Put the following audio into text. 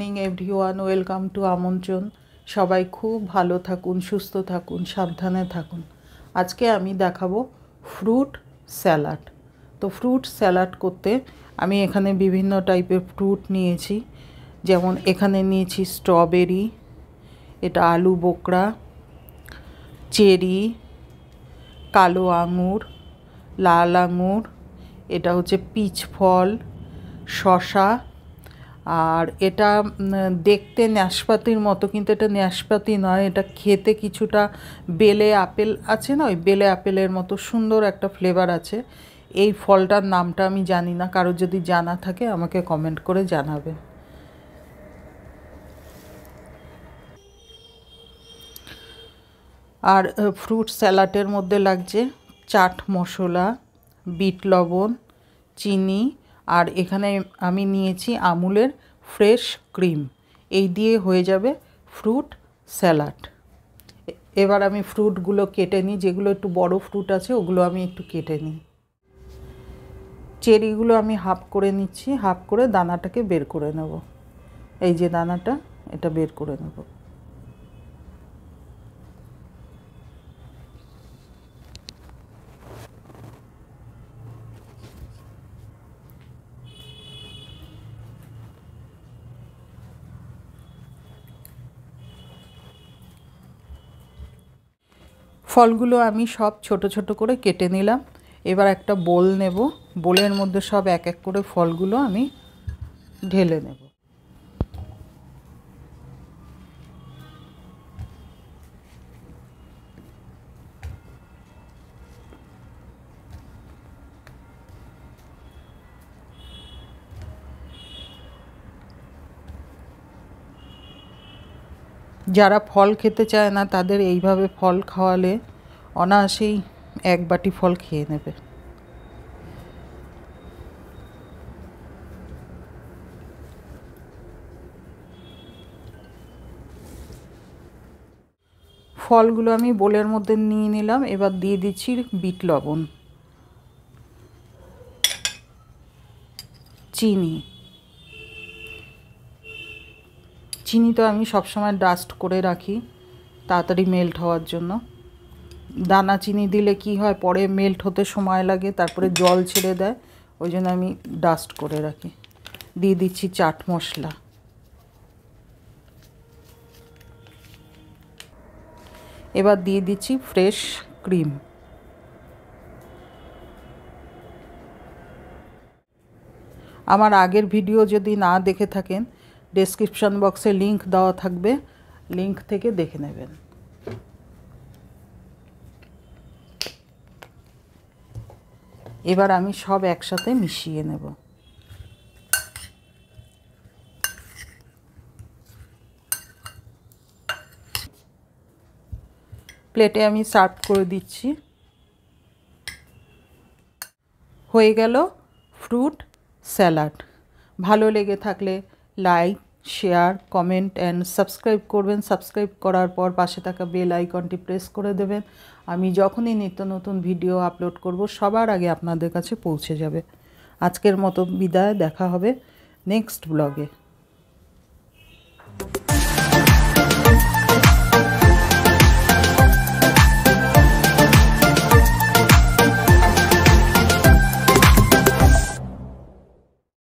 Morning everyone, welcome to আমন্ত্রণ। সবাই খুব ভালো থাকুন, সুস্থ থাকুন, সাবধানে থাকুন। আজকে আমি দেখাবো ফ্রুট স্যালাড। তো ফ্রুট স্যালাড করতে আমি এখানে বিভিন্ন টাইপের ফ্রুট নিয়েছি। যেমন এখানে নিয়েছি স্ট্রবেরি, এটা আলু বোকরা, চেরি, কালো আঙুর, লাল আঙুর, এটা হচ্ছে পিচ ফল, শসা, আর এটা দেখতে ন্যাশপাতির মতো, কিন্তু এটা ন্যাশপাতি নয়, এটা খেতে কিছুটা বেলে আপেল আছে না, ওই বেলে আপেলের মতো সুন্দর একটা ফ্লেভার আছে। এই ফলটার নামটা আমি জানি না, কারোর যদি জানা থাকে আমাকে কমেন্ট করে জানাবেন। আর ফ্রুট স্যালাডের মধ্যে লাগছে চাট মশলা, বিট লবণ, চিনি, আর এখানে আমি নিয়েছি আমুলের ফ্রেশ ক্রিম। এই দিয়ে হয়ে যাবে ফ্রুট স্যালাড। এবার আমি ফ্রুটগুলো কেটে নিই, যেগুলো একটু বড় ফ্রুট আছে ওগুলো আমি একটু কেটে নিই। চেরিগুলো আমি হাফ করে নিচ্ছি, হাফ করে দানাটাকে বের করে নেব। এই যে দানাটা, এটা বের করে নেব। ফলগুলো আমি সব ছোট ছোট করে কেটে নিলাম। এবার একটা বোল নেব, বোলের মধ্যে সব এক এক করে ফলগুলো আমি ঢেলে নেব। যারা ফল খেতে চায় না তাদের এইভাবে ফল খাওয়ালে অনায়াসেই এক বাটি ফল খেয়ে নেবে। ফলগুলো আমি বোলের মধ্যে নিয়ে নিলাম। এবার দিয়ে দিচ্ছি বিট লবণ, চিনি। চিনি তো আমি সবসময় ডাস্ট করে রাখি তাড়াতাড়ি মেল্ট হওয়ার জন্য। দানা চিনি দিলে কি হয়, পরে মেল্ট হতে সময় লাগে, তারপরে জল ছেড়ে দেয়, ওই জন্য আমি ডাস্ট করে রাখি। দিয়ে দিচ্ছি চাট মশলা। এবার দিয়ে দিচ্ছি ফ্রেশ ক্রিম। আমার আগের ভিডিও যদি না দেখে থাকেন, ডেসক্রিপশন বক্সে লিংক দেওয়া থাকবে, লিংক থেকে দেখে নেবেন। এবার আমি সব একসাথে মিশিয়ে নেব। প্লেটে আমি সার্ভ করে দিচ্ছি। হয়ে গেল ফ্রুট স্যালাড। ভালো লেগে থাকলে like, share, comment and subscribe করবেন। সাবস্ক্রাইব করার পর পাশে থাকা বেল আইকনটি প্রেস করে দেবেন। আমি যখনই নিত্য নতুন ভিডিও আপলোড করব সবার আগে আপনাদের কাছে পৌঁছে যাবে। আজকের মতো বিদায়, দেখা হবে নেক্সট ব্লগে।